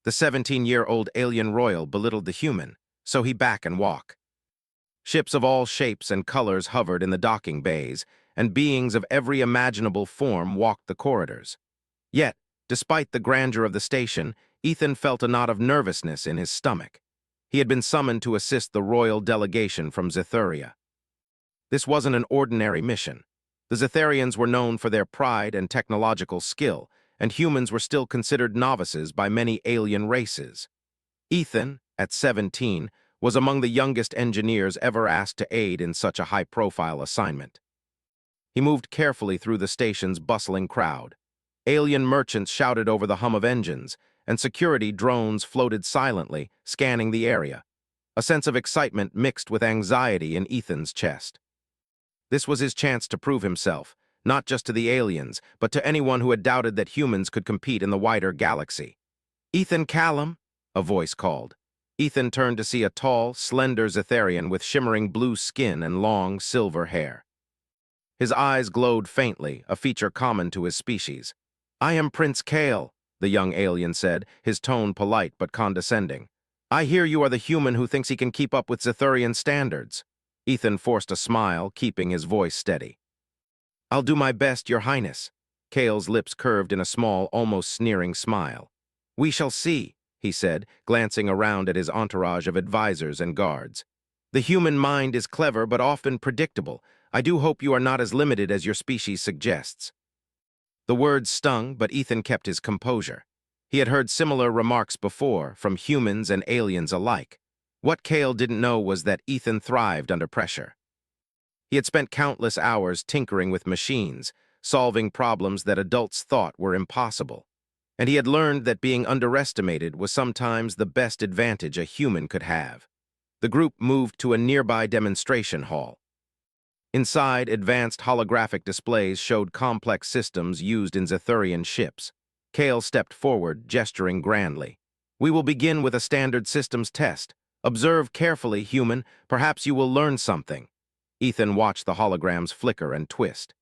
The 17-year-old alien royal belittled the human, so he back and walk. Ships of all shapes and colors hovered in the docking bays, and beings of every imaginable form walked the corridors. Yet, despite the grandeur of the station, Ethan felt a knot of nervousness in his stomach. He had been summoned to assist the royal delegation from Zithuria. This wasn't an ordinary mission. The Zitharians were known for their pride and technological skill, and humans were still considered novices by many alien races. Ethan, at 17, was among the youngest engineers ever asked to aid in such a high-profile assignment. He moved carefully through the station's bustling crowd. Alien merchants shouted over the hum of engines, and security drones floated silently, scanning the area. A sense of excitement mixed with anxiety in Ethan's chest. This was his chance to prove himself, not just to the aliens, but to anyone who had doubted that humans could compete in the wider galaxy. "Ethan Callum?" a voice called. Ethan turned to see a tall, slender Zitharian with shimmering blue skin and long, silver hair. His eyes glowed faintly, a feature common to his species. "I am Prince Kale," the young alien said, his tone polite but condescending. "I hear you are the human who thinks he can keep up with Zithurian standards." Ethan forced a smile, keeping his voice steady. "I'll do my best, Your Highness." Kale's lips curved in a small, almost sneering smile. "We shall see," he said, glancing around at his entourage of advisors and guards. "The human mind is clever but often predictable. I do hope you are not as limited as your species suggests." The words stung, but Ethan kept his composure. He had heard similar remarks before, from humans and aliens alike. What Kale didn't know was that Ethan thrived under pressure. He had spent countless hours tinkering with machines, solving problems that adults thought were impossible. And he had learned that being underestimated was sometimes the best advantage a human could have. The group moved to a nearby demonstration hall. Inside, advanced holographic displays showed complex systems used in Zithurian ships. Kale stepped forward, gesturing grandly. "We will begin with a standard systems test. Observe carefully, human. Perhaps you will learn something." Ethan watched the holograms flicker and twist.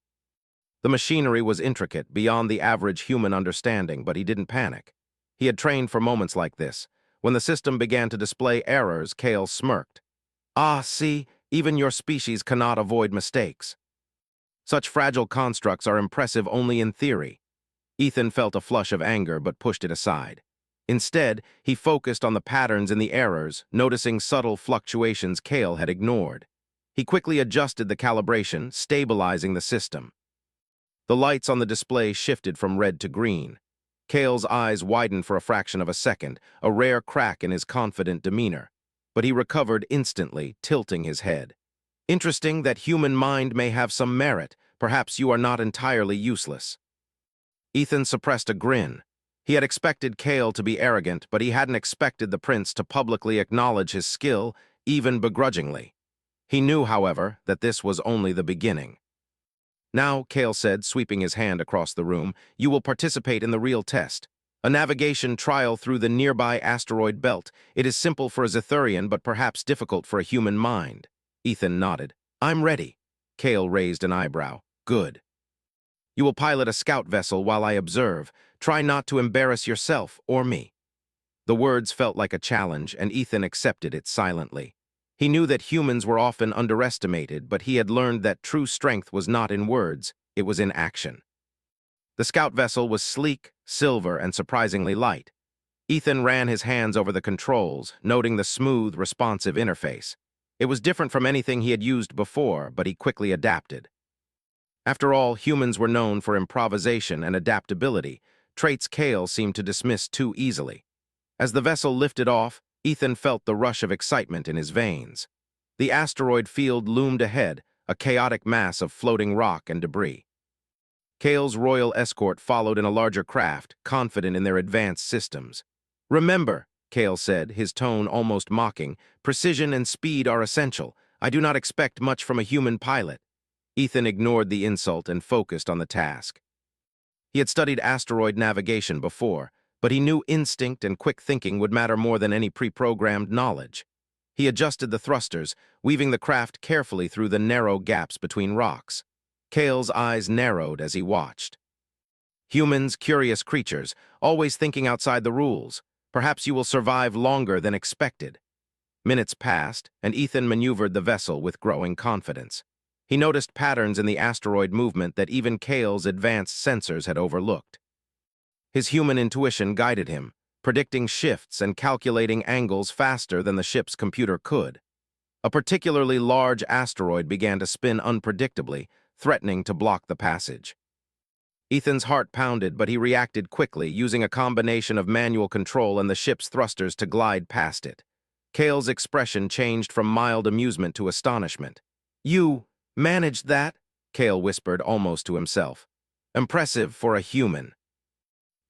The machinery was intricate, beyond the average human understanding, but he didn't panic. He had trained for moments like this. When the system began to display errors, Kale smirked. "Ah, see, even your species cannot avoid mistakes. Such fragile constructs are impressive only in theory." Ethan felt a flush of anger but pushed it aside. Instead, he focused on the patterns in the errors, noticing subtle fluctuations Kale had ignored. He quickly adjusted the calibration, stabilizing the system. The lights on the display shifted from red to green. Kale's eyes widened for a fraction of a second, a rare crack in his confident demeanor. But he recovered instantly, tilting his head. "Interesting that human mind may have some merit. Perhaps you are not entirely useless." Ethan suppressed a grin. He had expected Kale to be arrogant, but he hadn't expected the prince to publicly acknowledge his skill, even begrudgingly. He knew, however, that this was only the beginning. "Now," Kale said, sweeping his hand across the room, "you will participate in the real test. A navigation trial through the nearby asteroid belt. It is simple for a Zithurian, but perhaps difficult for a human mind." Ethan nodded. "I'm ready." Kale raised an eyebrow. "Good. You will pilot a scout vessel while I observe. Try not to embarrass yourself or me." The words felt like a challenge, and Ethan accepted it silently. He knew that humans were often underestimated, but he had learned that true strength was not in words, it was in action. The scout vessel was sleek, silver, and surprisingly light. Ethan ran his hands over the controls, noting the smooth, responsive interface. It was different from anything he had used before, but he quickly adapted. After all, humans were known for improvisation and adaptability, traits Kale seemed to dismiss too easily. As the vessel lifted off, Ethan felt the rush of excitement in his veins. The asteroid field loomed ahead, a chaotic mass of floating rock and debris. Kale's royal escort followed in a larger craft, confident in their advanced systems. "Remember," Kale said, his tone almost mocking, "precision and speed are essential. I do not expect much from a human pilot." Ethan ignored the insult and focused on the task. He had studied asteroid navigation before, but he knew instinct and quick thinking would matter more than any pre-programmed knowledge. He adjusted the thrusters, weaving the craft carefully through the narrow gaps between rocks. Kale's eyes narrowed as he watched. Humans, curious creatures, always thinking outside the rules. Perhaps you will survive longer than expected. Minutes passed, and Ethan maneuvered the vessel with growing confidence. He noticed patterns in the asteroid movement that even Kale's advanced sensors had overlooked. His human intuition guided him, predicting shifts and calculating angles faster than the ship's computer could. A particularly large asteroid began to spin unpredictably, threatening to block the passage. Ethan's heart pounded, but he reacted quickly, using a combination of manual control and the ship's thrusters to glide past it. Kale's expression changed from mild amusement to astonishment. "You managed that?" Kale whispered almost to himself. "Impressive for a human."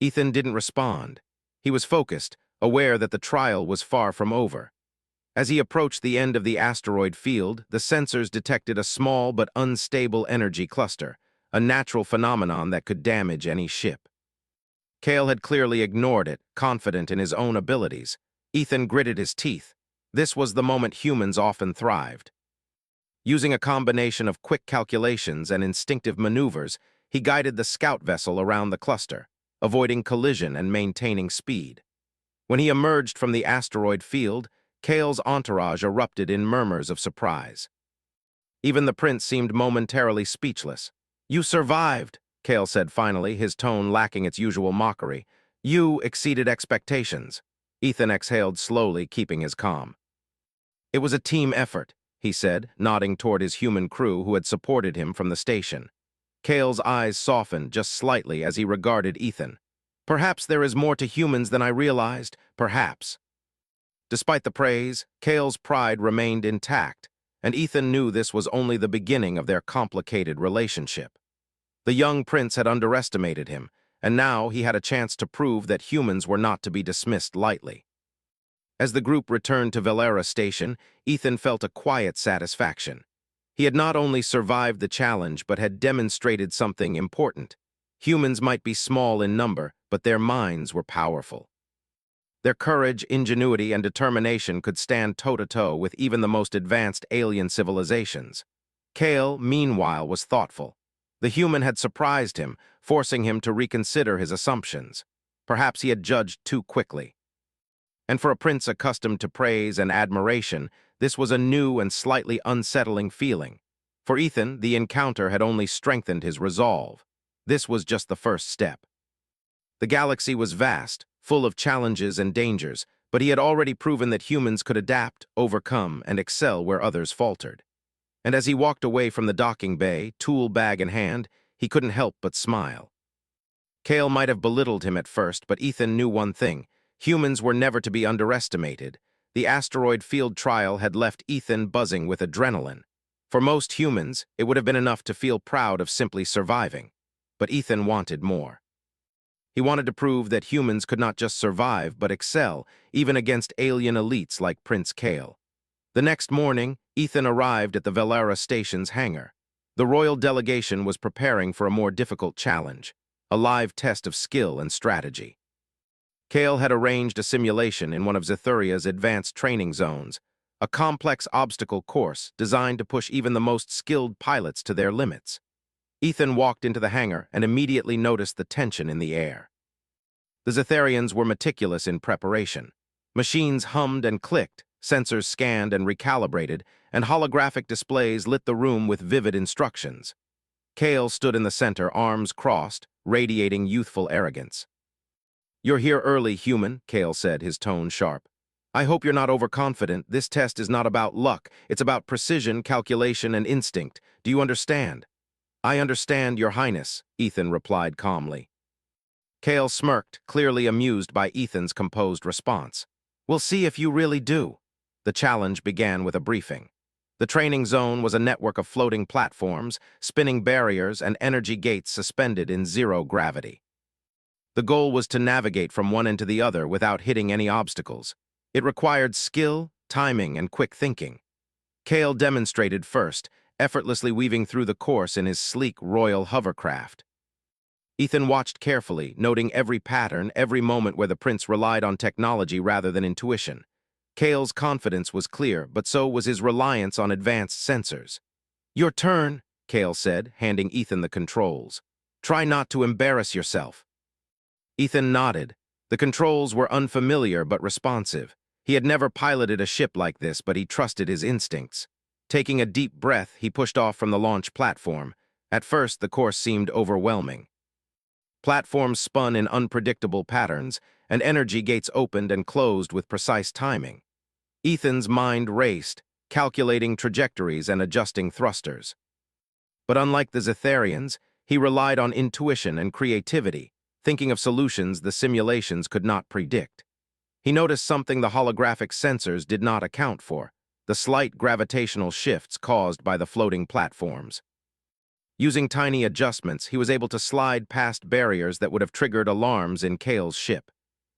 Ethan didn't respond. He was focused, aware that the trial was far from over. As he approached the end of the asteroid field, the sensors detected a small but unstable energy cluster, a natural phenomenon that could damage any ship. Kale had clearly ignored it, confident in his own abilities. Ethan gritted his teeth. This was the moment humans often thrived. Using a combination of quick calculations and instinctive maneuvers, he guided the scout vessel around the cluster, avoiding collision and maintaining speed. When he emerged from the asteroid field, Kale's entourage erupted in murmurs of surprise. Even the prince seemed momentarily speechless. "You survived," Kale said finally, his tone lacking its usual mockery. "You exceeded expectations." Ethan exhaled slowly, keeping his calm. "It was a team effort," he said, nodding toward his human crew who had supported him from the station. Kale's eyes softened just slightly as he regarded Ethan. "Perhaps there is more to humans than I realized, perhaps." Despite the praise, Kale's pride remained intact, and Ethan knew this was only the beginning of their complicated relationship. The young prince had underestimated him, and now he had a chance to prove that humans were not to be dismissed lightly. As the group returned to Valera Station, Ethan felt a quiet satisfaction. He had not only survived the challenge but had demonstrated something important. Humans might be small in number, but their minds were powerful. Their courage, ingenuity, and determination could stand toe-to-toe with even the most advanced alien civilizations. Kale, meanwhile, was thoughtful. The human had surprised him, forcing him to reconsider his assumptions. Perhaps he had judged too quickly. And for a prince accustomed to praise and admiration, this was a new and slightly unsettling feeling. For Ethan, the encounter had only strengthened his resolve. This was just the first step. The galaxy was vast, full of challenges and dangers, but he had already proven that humans could adapt, overcome, and excel where others faltered. And as he walked away from the docking bay, tool bag in hand, he couldn't help but smile. Kale might have belittled him at first, but Ethan knew one thing: humans were never to be underestimated. The asteroid field trial had left Ethan buzzing with adrenaline. For most humans, it would have been enough to feel proud of simply surviving. But Ethan wanted more. He wanted to prove that humans could not just survive, but excel, even against alien elites like Prince Kale. The next morning, Ethan arrived at the Valera Station's hangar. The royal delegation was preparing for a more difficult challenge, a live test of skill and strategy. Kale had arranged a simulation in one of Zethuria's advanced training zones, a complex obstacle course designed to push even the most skilled pilots to their limits. Ethan walked into the hangar and immediately noticed the tension in the air. The Zetharians were meticulous in preparation. Machines hummed and clicked, sensors scanned and recalibrated, and holographic displays lit the room with vivid instructions. Kale stood in the center, arms crossed, radiating youthful arrogance. "You're here early, human," Kale said, his tone sharp. "I hope you're not overconfident. This test is not about luck. It's about precision, calculation, and instinct. Do you understand?" "I understand, Your Highness," Ethan replied calmly. Kale smirked, clearly amused by Ethan's composed response. "We'll see if you really do." The challenge began with a briefing. The training zone was a network of floating platforms, spinning barriers, and energy gates suspended in zero gravity. The goal was to navigate from one end to the other without hitting any obstacles. It required skill, timing, and quick thinking. Kale demonstrated first, effortlessly weaving through the course in his sleek royal hovercraft. Ethan watched carefully, noting every pattern, every moment where the prince relied on technology rather than intuition. Kale's confidence was clear, but so was his reliance on advanced sensors. "Your turn," Kale said, handing Ethan the controls. "Try not to embarrass yourself." Ethan nodded. The controls were unfamiliar but responsive. He had never piloted a ship like this, but he trusted his instincts. Taking a deep breath, he pushed off from the launch platform. At first, the course seemed overwhelming. Platforms spun in unpredictable patterns, and energy gates opened and closed with precise timing. Ethan's mind raced, calculating trajectories and adjusting thrusters. But unlike the Zetharians, he relied on intuition and creativity, thinking of solutions the simulations could not predict. He noticed something the holographic sensors did not account for: the slight gravitational shifts caused by the floating platforms. Using tiny adjustments, he was able to slide past barriers that would have triggered alarms in Kale's ship.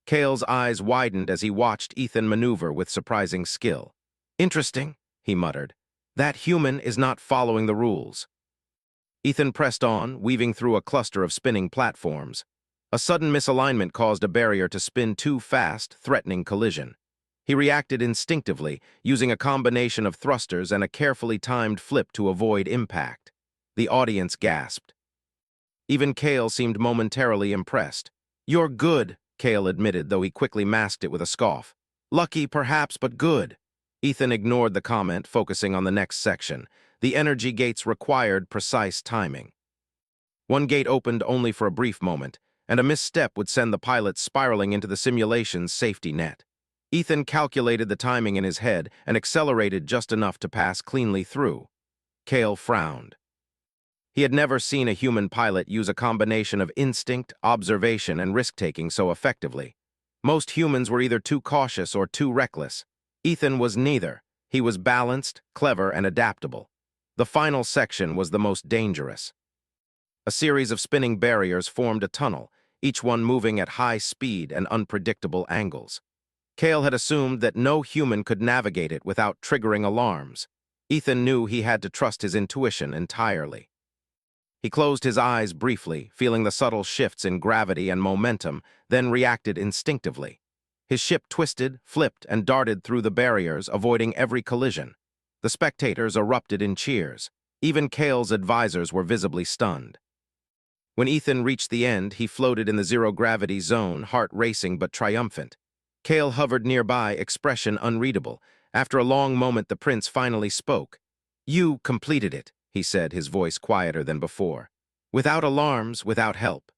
Kale's eyes widened as he watched Ethan maneuver with surprising skill. "Interesting," he muttered. "That human is not following the rules." Ethan pressed on, weaving through a cluster of spinning platforms. A sudden misalignment caused a barrier to spin too fast, threatening collision. He reacted instinctively, using a combination of thrusters and a carefully timed flip to avoid impact. The audience gasped. Even Kale seemed momentarily impressed. "You're good," Kale admitted, though he quickly masked it with a scoff. "Lucky, perhaps, but good." Ethan ignored the comment, focusing on the next section. The energy gates required precise timing. One gate opened only for a brief moment, and a misstep would send the pilot spiraling into the simulation's safety net. Ethan calculated the timing in his head and accelerated just enough to pass cleanly through. Kale frowned. He had never seen a human pilot use a combination of instinct, observation, and risk-taking so effectively. Most humans were either too cautious or too reckless. Ethan was neither. He was balanced, clever, and adaptable. The final section was the most dangerous. A series of spinning barriers formed a tunnel, each one moving at high speed and unpredictable angles. Kale had assumed that no human could navigate it without triggering alarms. Ethan knew he had to trust his intuition entirely. He closed his eyes briefly, feeling the subtle shifts in gravity and momentum, then reacted instinctively. His ship twisted, flipped, and darted through the barriers, avoiding every collision. The spectators erupted in cheers. Even Kale's advisors were visibly stunned. When Ethan reached the end, he floated in the zero-gravity zone, heart racing but triumphant. Kale hovered nearby, expression unreadable. After a long moment, the prince finally spoke. "You completed it," he said, his voice quieter than before. "Without alarms, without help."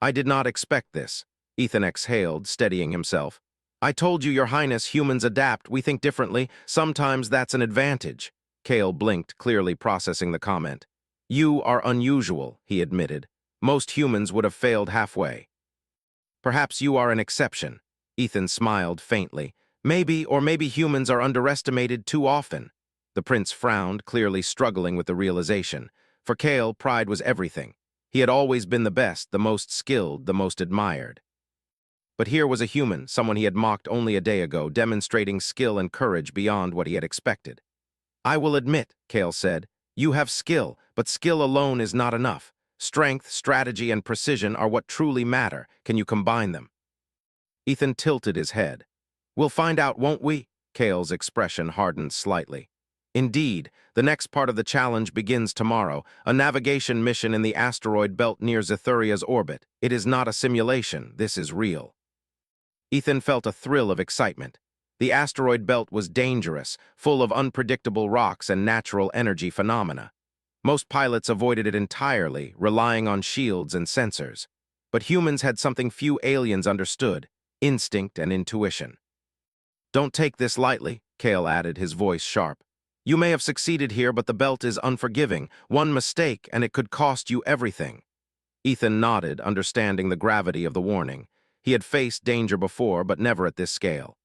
"I did not expect this," Ethan exhaled, steadying himself. "I told you, Your Highness, humans adapt, we think differently. Sometimes that's an advantage." Kale blinked, clearly processing the comment. "You are unusual," he admitted. "Most humans would have failed halfway." "Perhaps you are an exception." Ethan smiled faintly. Maybe humans are underestimated too often." The prince frowned, clearly struggling with the realization. For Kale, pride was everything. He had always been the best, the most skilled, the most admired. But here was a human, someone he had mocked only a day ago, demonstrating skill and courage beyond what he had expected. "I will admit," Kale said, "you have skill, but skill alone is not enough. Strength, strategy, and precision are what truly matter. Can you combine them?" Ethan tilted his head. "We'll find out, won't we?" Kale's expression hardened slightly. "Indeed, the next part of the challenge begins tomorrow, a navigation mission in the asteroid belt near Zetharia's orbit. It is not a simulation, this is real." Ethan felt a thrill of excitement. The asteroid belt was dangerous, full of unpredictable rocks and natural energy phenomena. Most pilots avoided it entirely, relying on shields and sensors. But humans had something few aliens understood: instinct and intuition. "Don't take this lightly," Kale added, his voice sharp. "You may have succeeded here, but the belt is unforgiving. One mistake, and it could cost you everything." Ethan nodded, understanding the gravity of the warning. He had faced danger before, but never at this scale.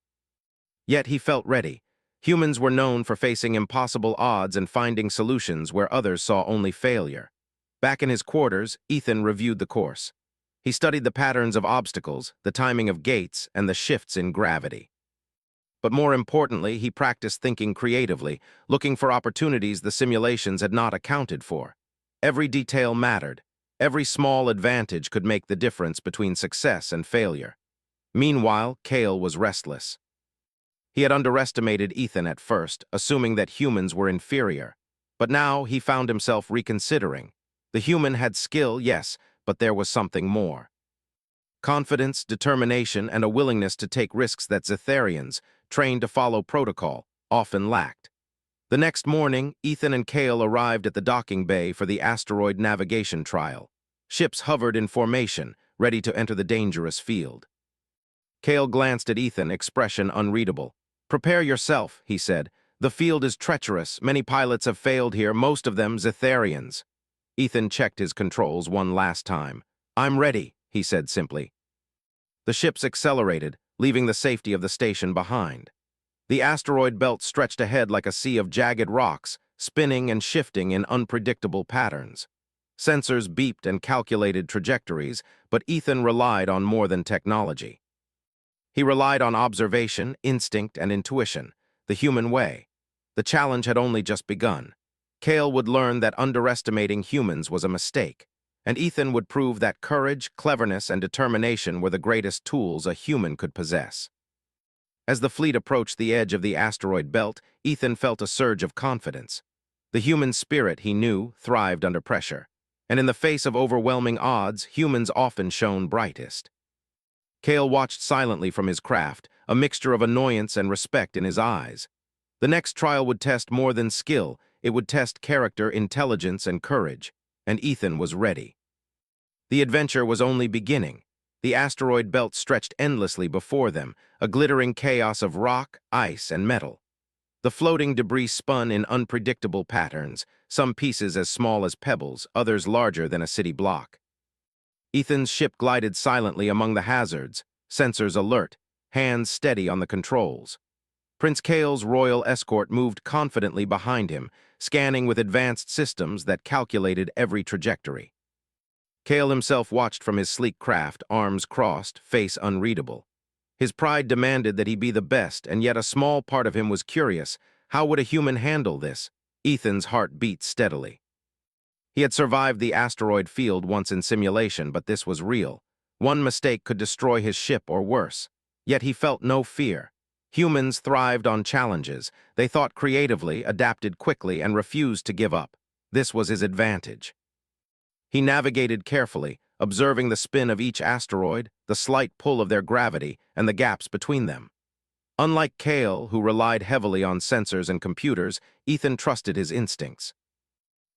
Yet he felt ready. Humans were known for facing impossible odds and finding solutions where others saw only failure. Back in his quarters, Ethan reviewed the course. He studied the patterns of obstacles, the timing of gates, and the shifts in gravity. But more importantly, he practiced thinking creatively, looking for opportunities the simulations had not accounted for. Every detail mattered. Every small advantage could make the difference between success and failure. Meanwhile, Kale was restless. He had underestimated Ethan at first, assuming that humans were inferior. But now he found himself reconsidering. The human had skill, yes, but there was something more. confidence, determination, and a willingness to take risks that Zetharians, trained to follow protocol, often lacked. The next morning, Ethan and Cale arrived at the docking bay for the asteroid navigation trial. Ships hovered in formation, ready to enter the dangerous field. Cale glanced at Ethan, expression unreadable. "Prepare yourself," he said. "The field is treacherous. Many pilots have failed here, most of them Zetharians." Ethan checked his controls one last time. "I'm ready," he said simply. The ships accelerated, leaving the safety of the station behind. The asteroid belt stretched ahead like a sea of jagged rocks, spinning and shifting in unpredictable patterns. Sensors beeped and calculated trajectories, but Ethan relied on more than technology. He relied on observation, instinct, and intuition, the human way. The challenge had only just begun. Cale would learn that underestimating humans was a mistake, and Ethan would prove that courage, cleverness, and determination were the greatest tools a human could possess. As the fleet approached the edge of the asteroid belt, Ethan felt a surge of confidence. The human spirit, he knew, thrived under pressure, and in the face of overwhelming odds, humans often shone brightest. Cale watched silently from his craft, a mixture of annoyance and respect in his eyes. The next trial would test more than skill, it would test character, intelligence, and courage, and Ethan was ready. The adventure was only beginning. The asteroid belt stretched endlessly before them, a glittering chaos of rock, ice, and metal. The floating debris spun in unpredictable patterns, some pieces as small as pebbles, others larger than a city block. Ethan's ship glided silently among the hazards, sensors alert, hands steady on the controls. Prince Cale's royal escort moved confidently behind him, scanning with advanced systems that calculated every trajectory. Cale himself watched from his sleek craft, arms crossed, face unreadable. His pride demanded that he be the best, and yet a small part of him was curious. How would a human handle this? Ethan's heart beat steadily. He had survived the asteroid field once in simulation, but this was real. One mistake could destroy his ship or worse. Yet he felt no fear. Humans thrived on challenges. They thought creatively, adapted quickly, and refused to give up. This was his advantage. He navigated carefully, observing the spin of each asteroid, the slight pull of their gravity, and the gaps between them. Unlike Cale, who relied heavily on sensors and computers, Ethan trusted his instincts.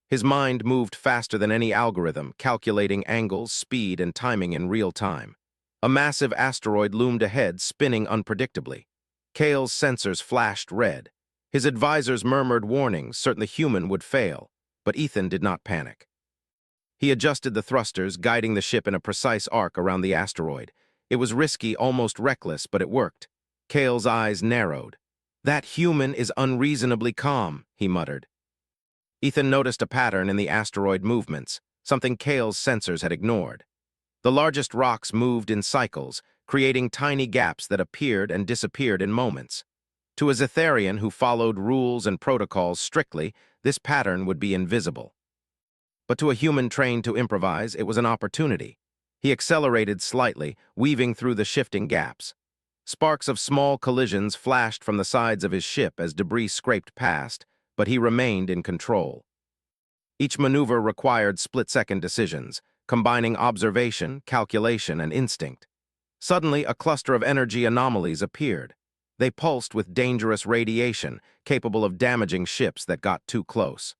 His mind moved faster than any algorithm, calculating angles, speed, and timing in real time. A massive asteroid loomed ahead, spinning unpredictably. Cale's sensors flashed red. His advisors murmured warnings, certain the human would fail, but Ethan did not panic. He adjusted the thrusters, guiding the ship in a precise arc around the asteroid. It was risky, almost reckless, but it worked. Cale's eyes narrowed. "That human is unreasonably calm," he muttered. Ethan noticed a pattern in the asteroid movements, something Cale's sensors had ignored. The largest rocks moved in cycles, creating tiny gaps that appeared and disappeared in moments. To a Zetharian who followed rules and protocols strictly, this pattern would be invisible. But to a human trained to improvise, it was an opportunity. He accelerated slightly, weaving through the shifting gaps. Sparks of small collisions flashed from the sides of his ship as debris scraped past, but he remained in control. Each maneuver required split-second decisions, combining observation, calculation, and instinct. Suddenly, a cluster of energy anomalies appeared. They pulsed with dangerous radiation, capable of damaging ships that got too close.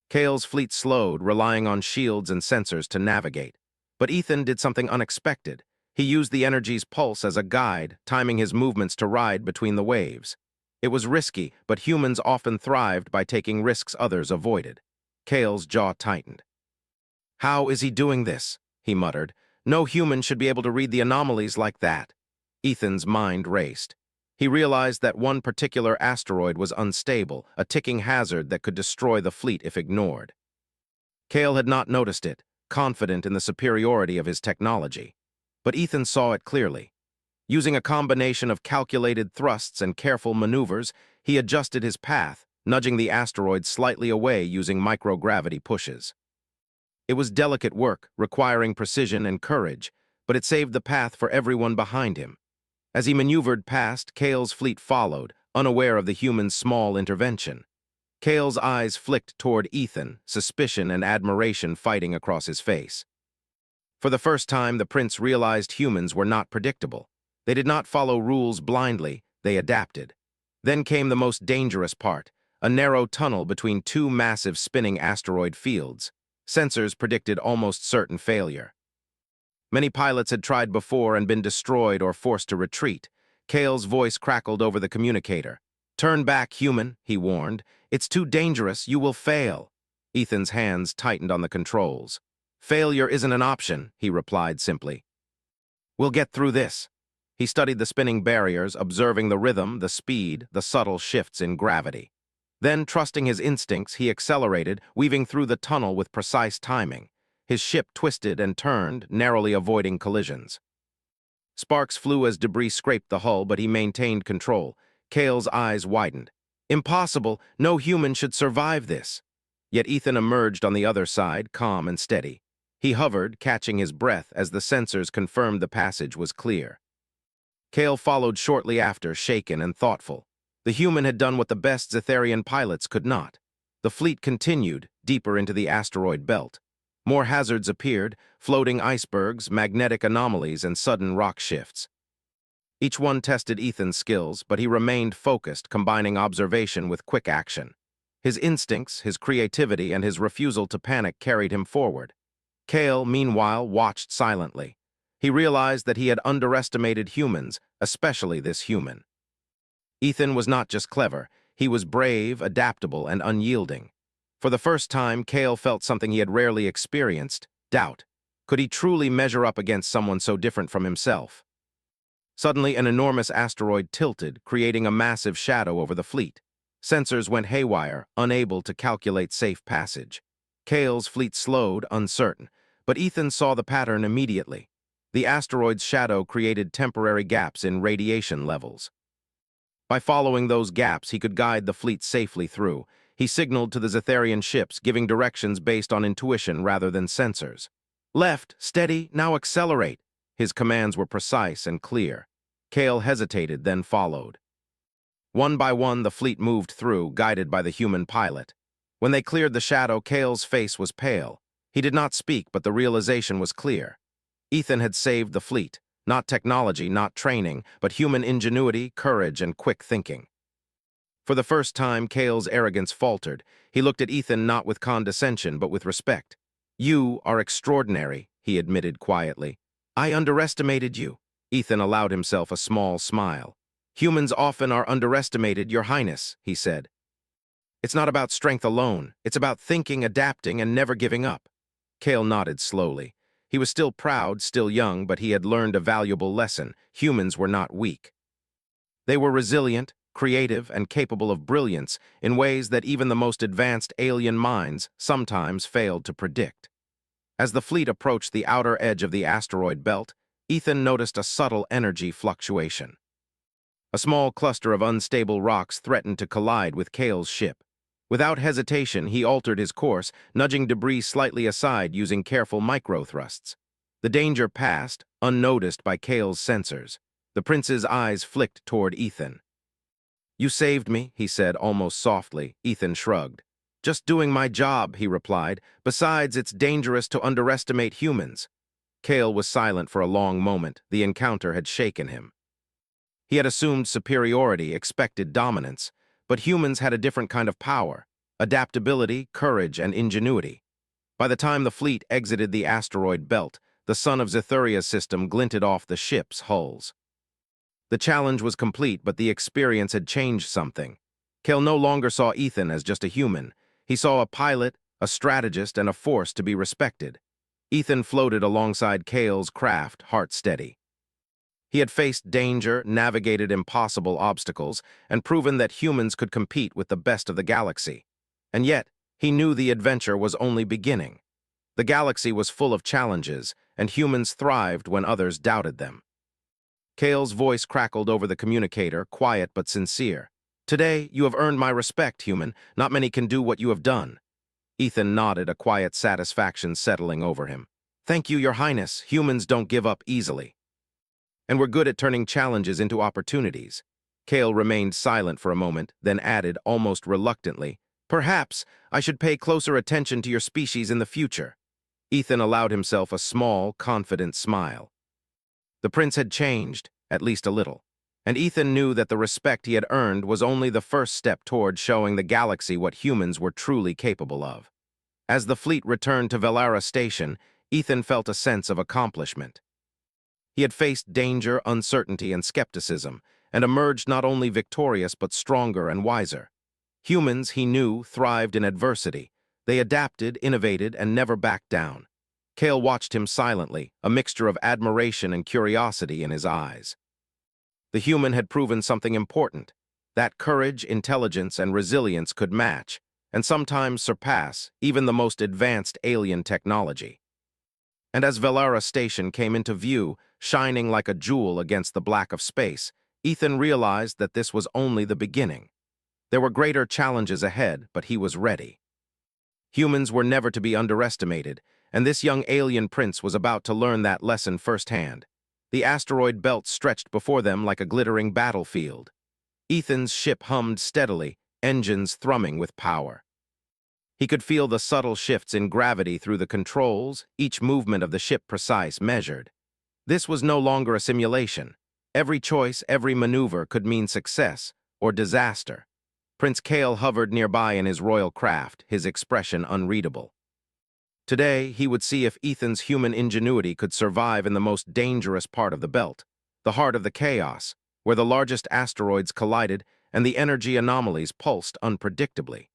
Cale's fleet slowed, relying on shields and sensors to navigate. But Ethan did something unexpected. He used the energy's pulse as a guide, timing his movements to ride between the waves. It was risky, but humans often thrived by taking risks others avoided. Cale's jaw tightened. "How is he doing this?" he muttered. "No human should be able to read the anomalies like that." Ethan's mind raced. He realized that one particular asteroid was unstable, a ticking hazard that could destroy the fleet if ignored. Cale had not noticed it, confident in the superiority of his technology. But Ethan saw it clearly. Using a combination of calculated thrusts and careful maneuvers, he adjusted his path, nudging the asteroid slightly away using microgravity pushes. It was delicate work, requiring precision and courage, but it saved the path for everyone behind him. As he maneuvered past, Cale's fleet followed, unaware of the human's small intervention. Cale's eyes flicked toward Ethan, suspicion and admiration fighting across his face. For the first time, the prince realized humans were not predictable. They did not follow rules blindly, they adapted. Then came the most dangerous part, a narrow tunnel between two massive spinning asteroid fields. Sensors predicted almost certain failure. Many pilots had tried before and been destroyed or forced to retreat. Kale's voice crackled over the communicator. "Turn back, human," he warned. "It's too dangerous, you will fail." Ethan's hands tightened on the controls. "Failure isn't an option," he replied simply. "We'll get through this." He studied the spinning barriers, observing the rhythm, the speed, the subtle shifts in gravity. Then, trusting his instincts, he accelerated, weaving through the tunnel with precise timing. His ship twisted and turned, narrowly avoiding collisions. Sparks flew as debris scraped the hull, but he maintained control. Kale's eyes widened. Impossible! No human should survive this! Yet Ethan emerged on the other side, calm and steady. He hovered, catching his breath as the sensors confirmed the passage was clear. Kale followed shortly after, shaken and thoughtful. The human had done what the best Zetharian pilots could not. The fleet continued, deeper into the asteroid belt. More hazards appeared, floating icebergs, magnetic anomalies, and sudden rock shifts. Each one tested Ethan's skills, but he remained focused, combining observation with quick action. His instincts, his creativity, and his refusal to panic carried him forward. Kale, meanwhile, watched silently. He realized that he had underestimated humans, especially this human. Ethan was not just clever, he was brave, adaptable, and unyielding. For the first time, Kale felt something he had rarely experienced: doubt. Could he truly measure up against someone so different from himself? Suddenly, an enormous asteroid tilted, creating a massive shadow over the fleet. Sensors went haywire, unable to calculate safe passage. Kale's fleet slowed, uncertain, but Ethan saw the pattern immediately. The asteroid's shadow created temporary gaps in radiation levels. By following those gaps, he could guide the fleet safely through. He signaled to the Zetharian ships, giving directions based on intuition rather than sensors. "Left, steady, now accelerate." His commands were precise and clear. Kale hesitated, then followed. One by one, the fleet moved through, guided by the human pilot. When they cleared the shadow, Kale's face was pale. He did not speak, but the realization was clear. Ethan had saved the fleet. Not technology, not training, but human ingenuity, courage, and quick thinking. For the first time, Kale's arrogance faltered. He looked at Ethan not with condescension, but with respect. "You are extraordinary," he admitted quietly. "I underestimated you." Ethan allowed himself a small smile. "Humans often are underestimated, Your Highness," he said. "It's not about strength alone. It's about thinking, adapting, and never giving up." Kale nodded slowly. He was still proud, still young, but he had learned a valuable lesson. Humans were not weak. They were resilient, creative, and capable of brilliance in ways that even the most advanced alien minds sometimes failed to predict. As the fleet approached the outer edge of the asteroid belt, Ethan noticed a subtle energy fluctuation. A small cluster of unstable rocks threatened to collide with Kale's ship. Without hesitation, he altered his course, nudging debris slightly aside using careful micro-thrusts. The danger passed, unnoticed by Kale's sensors. The prince's eyes flicked toward Ethan. "You saved me," he said almost softly. Ethan shrugged. "Just doing my job," he replied. "Besides, it's dangerous to underestimate humans." Kale was silent for a long moment. The encounter had shaken him. He had assumed superiority, expected dominance. But humans had a different kind of power: adaptability, courage, and ingenuity. By the time the fleet exited the asteroid belt, the sun of Zetharia's system glinted off the ships' hulls. The challenge was complete, but the experience had changed something. Kale no longer saw Ethan as just a human. He saw a pilot, a strategist, and a force to be respected. Ethan floated alongside Kale's craft, heart steady. He had faced danger, navigated impossible obstacles, and proven that humans could compete with the best of the galaxy. And yet, he knew the adventure was only beginning. The galaxy was full of challenges, and humans thrived when others doubted them. Kale's voice crackled over the communicator, quiet but sincere. "Today, you have earned my respect, human. Not many can do what you have done." Ethan nodded, a quiet satisfaction settling over him. "Thank you, Your Highness. Humans don't give up easily. And we're good at turning challenges into opportunities." Kale remained silent for a moment, then added, almost reluctantly, "Perhaps I should pay closer attention to your species in the future." Ethan allowed himself a small, confident smile. The prince had changed, at least a little, and Ethan knew that the respect he had earned was only the first step toward showing the galaxy what humans were truly capable of. As the fleet returned to Velara Station, Ethan felt a sense of accomplishment. He had faced danger, uncertainty, and skepticism, and emerged not only victorious but stronger and wiser. Humans, he knew, thrived in adversity. They adapted, innovated, and never backed down. Kale watched him silently, a mixture of admiration and curiosity in his eyes. The human had proven something important, that courage, intelligence, and resilience could match, and sometimes surpass, even the most advanced alien technology. And as Velara Station came into view, shining like a jewel against the black of space, Ethan realized that this was only the beginning. There were greater challenges ahead, but he was ready. Humans were never to be underestimated, and this young alien prince was about to learn that lesson firsthand. The asteroid belt stretched before them like a glittering battlefield. Ethan's ship hummed steadily, engines thrumming with power. He could feel the subtle shifts in gravity through the controls, each movement of the ship precise, measured. This was no longer a simulation. Every choice, every maneuver could mean success or disaster. Prince Kale hovered nearby in his royal craft, his expression unreadable. Today, he would see if Ethan's human ingenuity could survive in the most dangerous part of the belt, the heart of the chaos, where the largest asteroids collided and the energy anomalies pulsed unpredictably.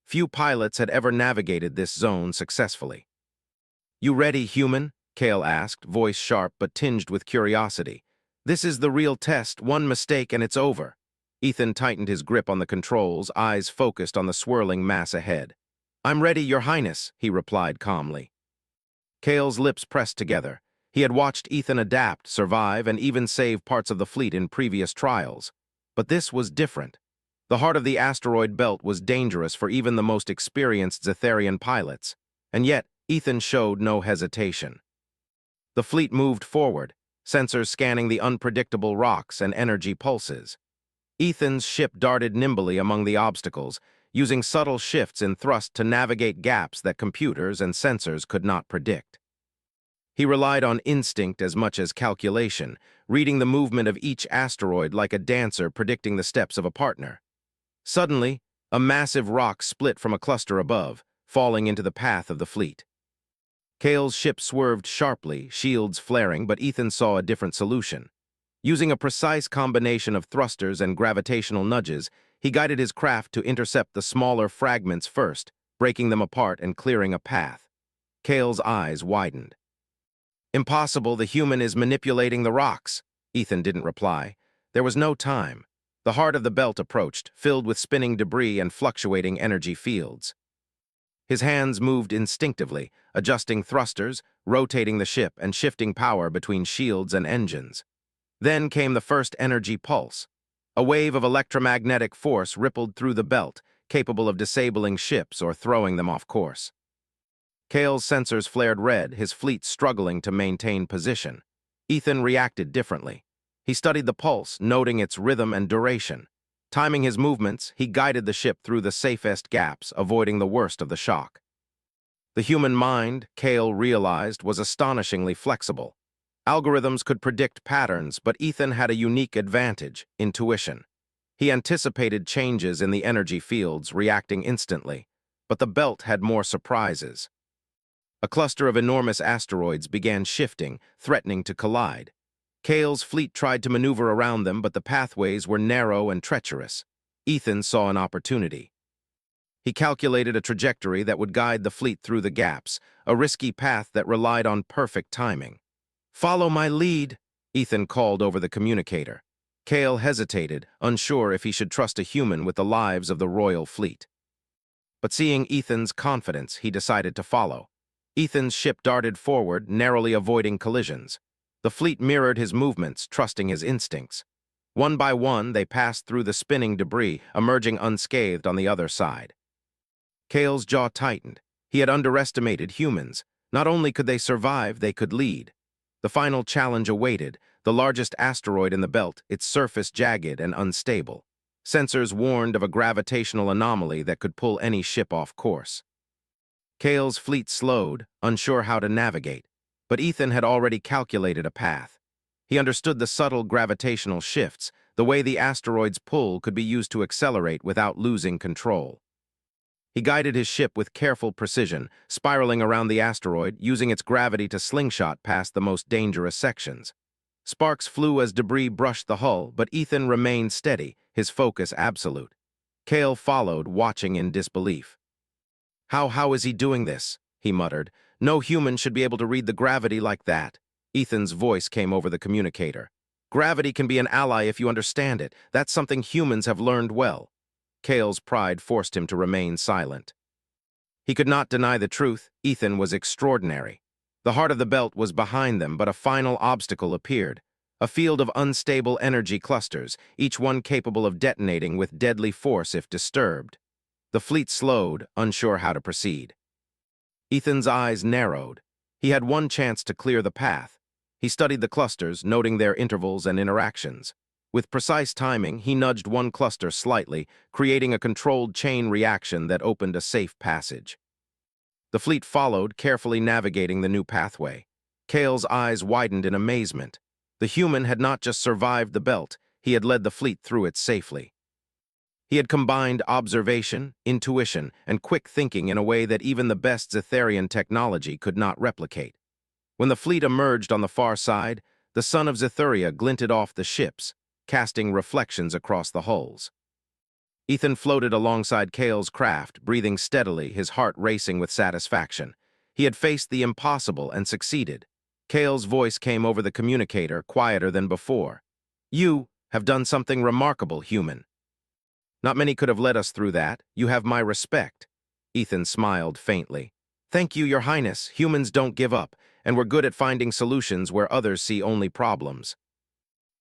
Few pilots had ever navigated this zone successfully. "You ready, human?" Kale asked, voice sharp but tinged with curiosity. "This is the real test, one mistake and it's over." Ethan tightened his grip on the controls, eyes focused on the swirling mass ahead. "I'm ready, Your Highness," he replied calmly. Kale's lips pressed together. He had watched Ethan adapt, survive, and even save parts of the fleet in previous trials. But this was different. The heart of the asteroid belt was dangerous for even the most experienced Zetharian pilots, and yet Ethan showed no hesitation. The fleet moved forward, sensors scanning the unpredictable rocks and energy pulses. Ethan's ship darted nimbly among the obstacles, using subtle shifts in thrust to navigate gaps that computers and sensors could not predict. He relied on instinct as much as calculation, reading the movement of each asteroid like a dancer predicting the steps of a partner. Suddenly, a massive rock split from a cluster above, falling into the path of the fleet. Kale's ship swerved sharply, shields flaring, but Ethan saw a different solution. Using a precise combination of thrusters and gravitational nudges, he guided his craft to intercept the smaller fragments first, breaking them apart and clearing a path. Kale's eyes widened. "Impossible, the human is manipulating the rocks." Ethan didn't reply. There was no time. The heart of the belt approached, filled with spinning debris and fluctuating energy fields. His hands moved instinctively, adjusting thrusters, rotating the ship, and shifting power between shields and engines. Then came the first energy pulse. A wave of electromagnetic force rippled through the belt, capable of disabling ships or throwing them off course. Kale's sensors flared red, his fleet struggling to maintain position. Ethan reacted differently. He studied the pulse, noting its rhythm and duration. Timing his movements, he guided the ship through the safest gaps, avoiding the worst of the shock. The human mind, Kale realized, was astonishingly flexible. Algorithms could predict patterns, but Ethan had a unique advantage: intuition. He anticipated changes in the energy fields, reacting instantly. But the belt had more surprises. A cluster of enormous asteroids began shifting, threatening to collide. Kale's fleet tried to maneuver around them, but the pathways were narrow and treacherous. Ethan saw an opportunity. He calculated a trajectory that would guide the fleet through the gaps, a risky path that relied on perfect timing. "Follow my lead," Ethan called over the communicator. Kale hesitated, unsure if he should trust a human with the lives of the royal fleet. But seeing Ethan's confidence, he decided to follow. Ethan's ship darted forward, narrowly avoiding collisions. The fleet mirrored his movements, trusting his instincts. One by one, they passed through the spinning debris, emerging unscathed on the other side. Kale's jaw tightened. He had underestimated humans. Not only could they survive, they could lead. The final challenge awaited: the largest asteroid in the belt, its surface jagged and unstable. Sensors warned of a gravitational anomaly that could pull any ship off course. Kale's fleet slowed, unsure how to navigate, but Ethan had already calculated a path. He understood the subtle gravitational shifts, the way the asteroid's pull could be used to accelerate without losing control. He guided his ship with careful precision, spiraling around the asteroid, using its gravity to slingshot past the most dangerous sections. Sparks flew as debris brushed the hull, but Ethan remained steady, his focus absolute. Kale followed, watching in disbelief. How is he doing this?" he muttered. "No human should be able to read the gravity like that." Ethan's voice came over the communicator. "Gravity can be an ally if you understand it. That's something humans have learned well." Kale's pride forced him to remain silent. He could not deny the truth. Ethan was extraordinary. The heart of the belt was behind them, but a final obstacle appeared. A field of unstable energy clusters, each one capable of detonating with deadly force if disturbed. The fleet slowed, unsure how to proceed. Ethan's eyes narrowed. He had one chance to clear the path. He studied the clusters, noting their intervals and interactions. With precise timing, he nudged one cluster slightly, creating a controlled chain reaction that opened a safe passage. The fleet followed, carefully navigating the new pathway. Kale's eyes widened in amazement. The human had not just survived the belt, he had led the fleet through it safely. He had combined observation, intuition, and quick thinking in a way that even the best Zetharian technology could not replicate. When the fleet emerged on the far side, the sun of Zithuria glinted off the ships, casting reflections across the hulls. Ethan floated alongside Kale's craft, breathing steadily, his heart racing with satisfaction. He had faced the impossible and succeeded. Kale's voice came over the communicator, quieter than before. "You have done something remarkable, human. Not many could have led us through that. You have my respect." Ethan smiled faintly. "Thank you, Your Highness. Humans don't give up, and we're good at finding solutions where others see only problems."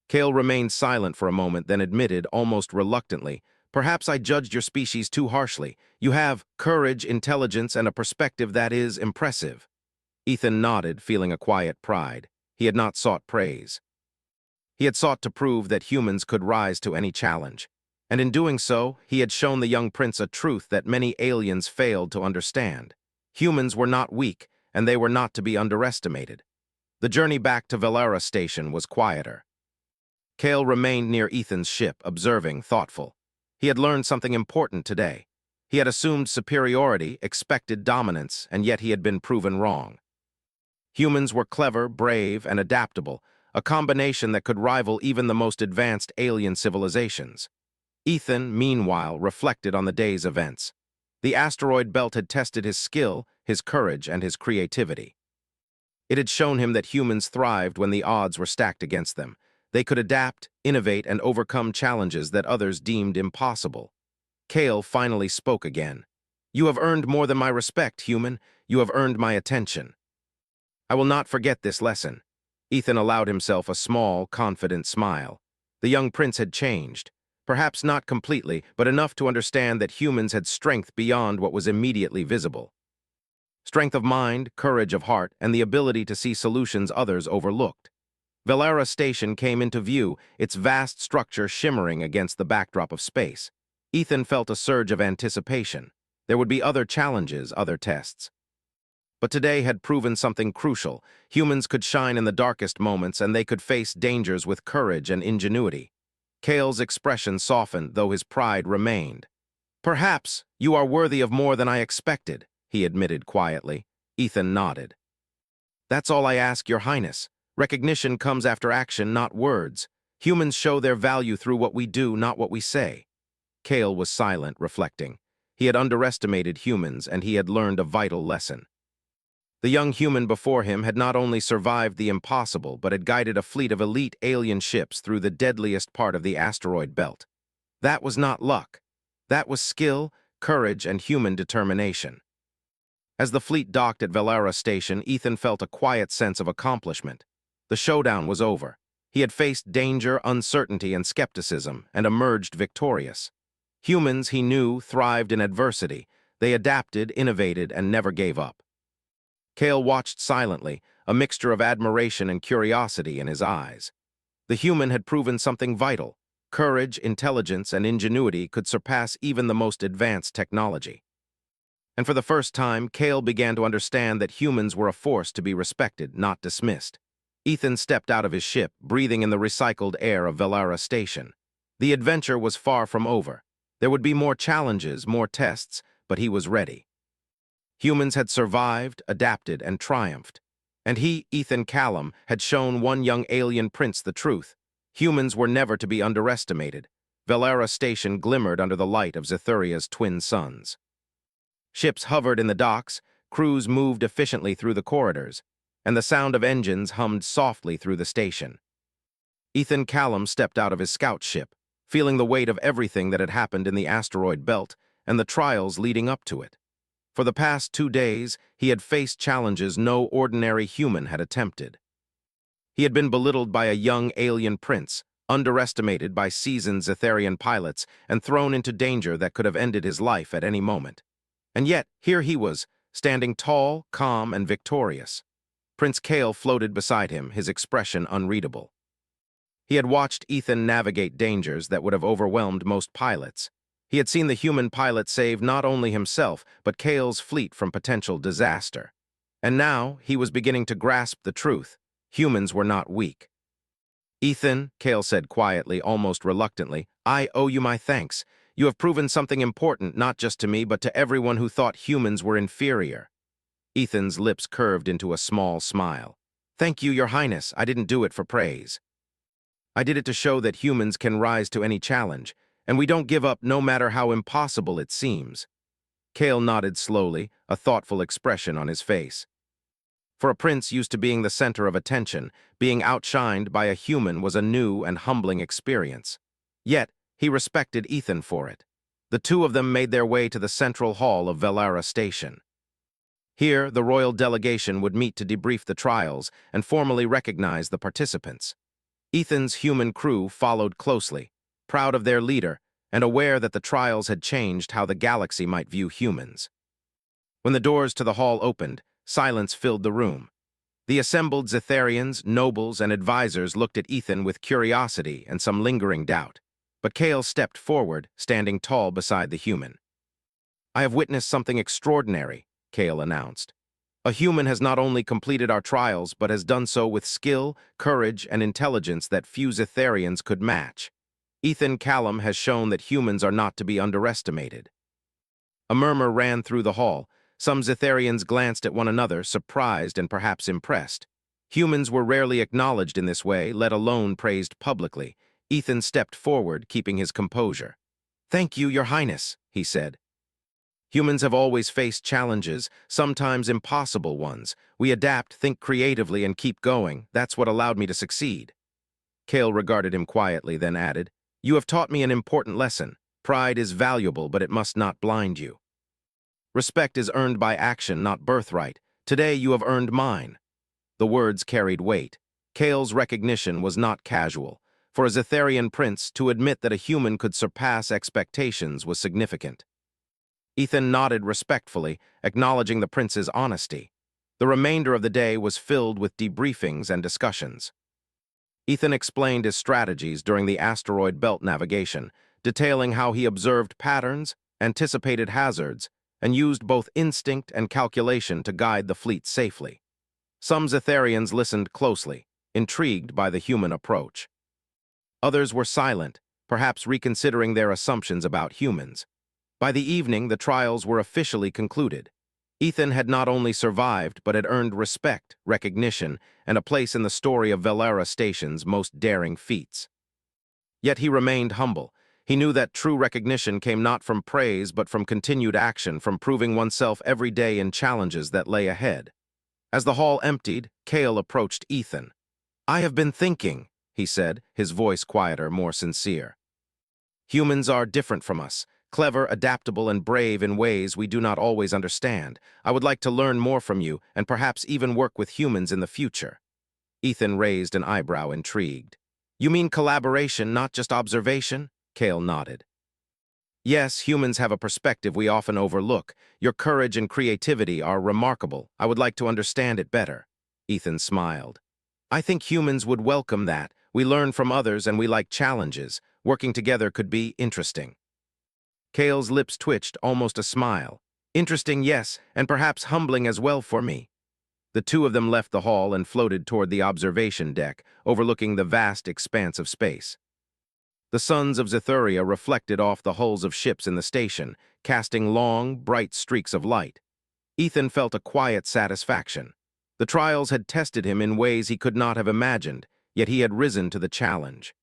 Kale remained silent for a moment, then admitted, almost reluctantly, "Perhaps I judged your species too harshly. You have courage, intelligence, and a perspective that is impressive." Ethan nodded, feeling a quiet pride. He had not sought praise. He had sought to prove that humans could rise to any challenge. And in doing so, he had shown the young prince a truth that many aliens failed to understand. Humans were not weak, and they were not to be underestimated. The journey back to Velara Station was quieter. Kale remained near Ethan's ship, observing, thoughtful. He had learned something important today. He had assumed superiority, expected dominance, and yet he had been proven wrong. Humans were clever, brave, and adaptable, a combination that could rival even the most advanced alien civilizations. Ethan, meanwhile, reflected on the day's events. The asteroid belt had tested his skill, his courage, and his creativity. It had shown him that humans thrived when the odds were stacked against them. They could adapt, innovate, and overcome challenges that others deemed impossible. Kale finally spoke again. "You have earned more than my respect, human. You have earned my attention. I will not forget this lesson." Ethan allowed himself a small, confident smile. The young prince had changed. Perhaps not completely, but enough to understand that humans had strength beyond what was immediately visible. Strength of mind, courage of heart, and the ability to see solutions others overlooked. Velara Station came into view, its vast structure shimmering against the backdrop of space. Ethan felt a surge of anticipation. There would be other challenges, other tests. But today had proven something crucial. Humans could shine in the darkest moments, and they could face dangers with courage and ingenuity. Kale's expression softened, though his pride remained. "Perhaps you are worthy of more than I expected," he admitted quietly. Ethan nodded. "That's all I ask, Your Highness. Recognition comes after action, not words. Humans show their value through what we do, not what we say." Kale was silent, reflecting. He had underestimated humans, and he had learned a vital lesson. The young human before him had not only survived the impossible, but had guided a fleet of elite alien ships through the deadliest part of the asteroid belt. That was not luck. That was skill, courage, and human determination. As the fleet docked at Velara Station, Ethan felt a quiet sense of accomplishment. The showdown was over. He had faced danger, uncertainty, and skepticism, and emerged victorious. Humans, he knew, thrived in adversity. They adapted, innovated, and never gave up. Kale watched silently, a mixture of admiration and curiosity in his eyes. The human had proven something vital. Courage, intelligence, and ingenuity could surpass even the most advanced technology. And for the first time, Cale began to understand that humans were a force to be respected, not dismissed. Ethan stepped out of his ship, breathing in the recycled air of Velara Station. The adventure was far from over. There would be more challenges, more tests, but he was ready. Humans had survived, adapted, and triumphed. And he, Ethan Callum, had shown one young alien prince the truth. Humans were never to be underestimated. Velara Station glimmered under the light of Zethuria's twin suns. Ships hovered in the docks, crews moved efficiently through the corridors, and the sound of engines hummed softly through the station. Ethan Callum stepped out of his scout ship, feeling the weight of everything that had happened in the asteroid belt and the trials leading up to it. For the past 2 days, he had faced challenges no ordinary human had attempted. He had been belittled by a young alien prince, underestimated by seasoned Zetharian pilots, and thrown into danger that could have ended his life at any moment. And yet, here he was, standing tall, calm, and victorious. Prince Cale floated beside him, his expression unreadable. He had watched Ethan navigate dangers that would have overwhelmed most pilots. He had seen the human pilot save not only himself, but Cale's fleet from potential disaster. And now, he was beginning to grasp the truth. Humans were not weak. "Ethan," Cale said quietly, almost reluctantly, "I owe you my thanks. You have proven something important not just to me, but to everyone who thought humans were inferior." Ethan's lips curved into a small smile. "Thank you, Your Highness. I didn't do it for praise. I did it to show that humans can rise to any challenge, and we don't give up no matter how impossible it seems." Cale nodded slowly, a thoughtful expression on his face. For a prince used to being the center of attention, being outshined by a human was a new and humbling experience. Yet, he respected Ethan for it. The two of them made their way to the central hall of Velara Station. Here, the royal delegation would meet to debrief the trials and formally recognize the participants. Ethan's human crew followed closely, proud of their leader and aware that the trials had changed how the galaxy might view humans. When the doors to the hall opened, silence filled the room. The assembled Zetharians, nobles, and advisors looked at Ethan with curiosity and some lingering doubt. But Cale stepped forward, standing tall beside the human. "I have witnessed something extraordinary," Cale announced. "A human has not only completed our trials, but has done so with skill, courage, and intelligence that few Zetharians could match. Ethan Callum has shown that humans are not to be underestimated." A murmur ran through the hall. Some Zetharians glanced at one another, surprised and perhaps impressed. Humans were rarely acknowledged in this way, let alone praised publicly. Ethan stepped forward, keeping his composure. "Thank you, Your Highness," he said. "Humans have always faced challenges, sometimes impossible ones. We adapt, think creatively, and keep going. That's what allowed me to succeed." Cale regarded him quietly, then added, "You have taught me an important lesson. Pride is valuable, but it must not blind you. Respect is earned by action, not birthright. Today you have earned mine." The words carried weight. Cale's recognition was not casual. For a Zetharian prince, to admit that a human could surpass expectations was significant. Ethan nodded respectfully, acknowledging the prince's honesty. The remainder of the day was filled with debriefings and discussions. Ethan explained his strategies during the asteroid belt navigation, detailing how he observed patterns, anticipated hazards, and used both instinct and calculation to guide the fleet safely. Some Zetharians listened closely, intrigued by the human approach. Others were silent, perhaps reconsidering their assumptions about humans. By the evening, the trials were officially concluded. Ethan had not only survived, but had earned respect, recognition, and a place in the story of Velara Station's most daring feats. Yet he remained humble. He knew that true recognition came not from praise, but from continued action, from proving oneself every day in challenges that lay ahead. As the hall emptied, Cale approached Ethan. "I have been thinking," he said, his voice quieter, more sincere. "Humans are different from us, clever, adaptable, and brave in ways we do not always understand. I would like to learn more from you, and perhaps even work with humans in the future." Ethan raised an eyebrow, intrigued. "You mean collaboration, not just observation?" Cale nodded. "Yes, humans have a perspective we often overlook. Your courage and creativity are remarkable. I would like to understand it better." Ethan smiled. "I think humans would welcome that. We learn from others and we like challenges. Working together could be interesting." Cale's lips twitched, almost a smile. Interesting, yes, and perhaps humbling as well for me. The two of them left the hall and floated toward the observation deck, overlooking the vast expanse of space. The suns of Zithuria reflected off the hulls of ships in the station, casting long, bright streaks of light. Ethan felt a quiet satisfaction. The trials had tested him in ways he could not have imagined, yet he had risen to the challenge.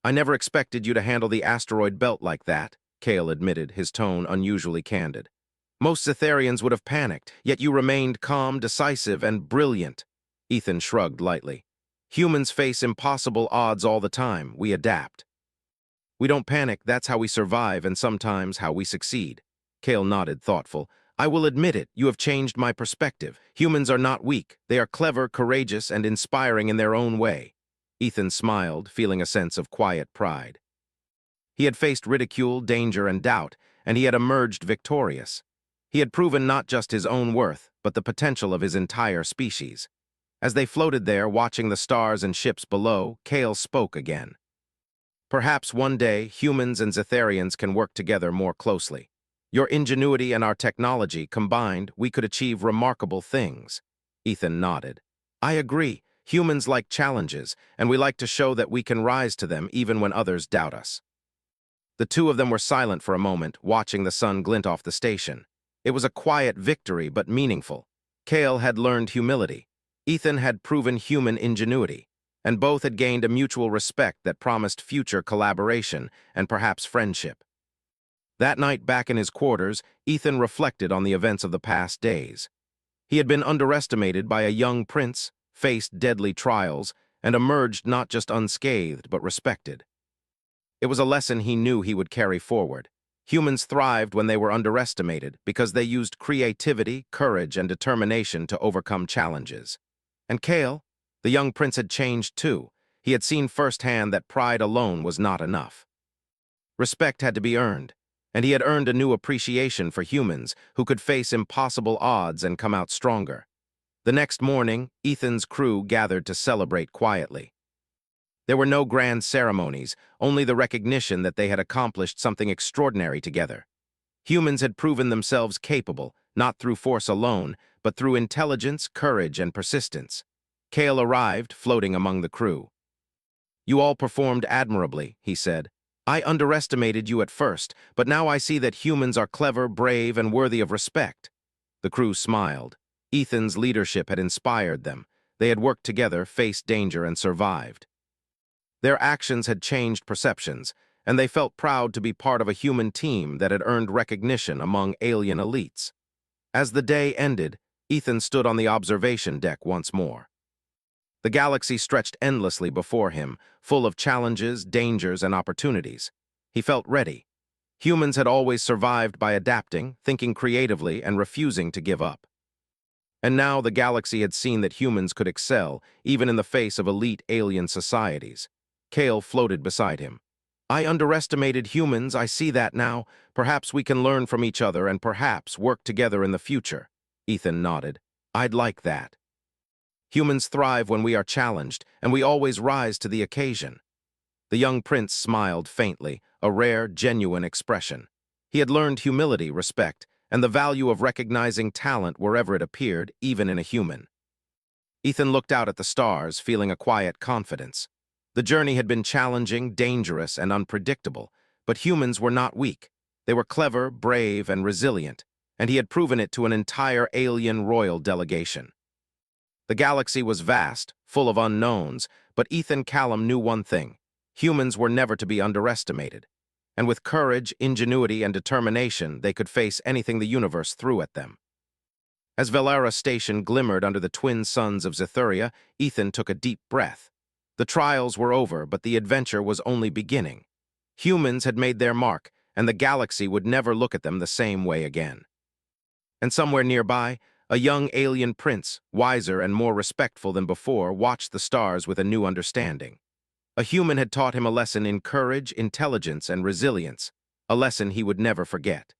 "I never expected you to handle the asteroid belt like that," Kale admitted, his tone unusually candid. "Most Zitharians would have panicked, yet you remained calm, decisive, and brilliant." Ethan shrugged lightly. "Humans face impossible odds all the time. We adapt. We don't panic, that's how we survive and sometimes how we succeed." Kale nodded, thoughtful. "I will admit it, you have changed my perspective. Humans are not weak. They are clever, courageous, and inspiring in their own way." Ethan smiled, feeling a sense of quiet pride. He had faced ridicule, danger, and doubt, and he had emerged victorious. He had proven not just his own worth, but the potential of his entire species. As they floated there, watching the stars and ships below, Kale spoke again. "Perhaps one day, humans and Zitharians can work together more closely. Your ingenuity and our technology combined, we could achieve remarkable things." Ethan nodded. "I agree. Humans like challenges, and we like to show that we can rise to them even when others doubt us." The two of them were silent for a moment, watching the sun glint off the station. It was a quiet victory, but meaningful. Kale had learned humility. Ethan had proven human ingenuity, and both had gained a mutual respect that promised future collaboration and perhaps friendship. That night, back in his quarters, Ethan reflected on the events of the past days. He had been underestimated by a young prince, faced deadly trials, and emerged not just unscathed, but respected. It was a lesson he knew he would carry forward. Humans thrived when they were underestimated because they used creativity, courage, and determination to overcome challenges. And Kale, the young prince, had changed too. He had seen firsthand that pride alone was not enough. Respect had to be earned, and he had earned a new appreciation for humans who could face impossible odds and come out stronger. The next morning, Ethan's crew gathered to celebrate quietly. There were no grand ceremonies, only the recognition that they had accomplished something extraordinary together. Humans had proven themselves capable, not through force alone, but through intelligence, courage, and persistence. Kale arrived, floating among the crew. "You all performed admirably," he said. "I underestimated you at first, but now I see that humans are clever, brave, and worthy of respect." The crew smiled. Ethan's leadership had inspired them. They had worked together, faced danger, and survived. Their actions had changed perceptions, and they felt proud to be part of a human team that had earned recognition among alien elites. As the day ended, Ethan stood on the observation deck once more. The galaxy stretched endlessly before him, full of challenges, dangers, and opportunities. He felt ready. Humans had always survived by adapting, thinking creatively, and refusing to give up. And now the galaxy had seen that humans could excel, even in the face of elite alien societies. Kale floated beside him. "I underestimated humans, I see that now. Perhaps we can learn from each other and perhaps work together in the future." Ethan nodded. "I'd like that." Humans thrive when we are challenged, and we always rise to the occasion. The young prince smiled faintly, a rare, genuine expression. He had learned humility, respect, and the value of recognizing talent wherever it appeared, even in a human. Ethan looked out at the stars, feeling a quiet confidence. The journey had been challenging, dangerous, and unpredictable, but humans were not weak. They were clever, brave, and resilient, and he had proven it to an entire alien royal delegation. The galaxy was vast, full of unknowns, but Ethan Callum knew one thing: humans were never to be underestimated. And with courage, ingenuity, and determination, they could face anything the universe threw at them. As Velara Station glimmered under the twin suns of Zithuria, Ethan took a deep breath. The trials were over, but the adventure was only beginning. Humans had made their mark, and the galaxy would never look at them the same way again. And somewhere nearby, a young alien prince, wiser and more respectful than before, watched the stars with a new understanding. A human had taught him a lesson in courage, intelligence, and resilience, a lesson he would never forget.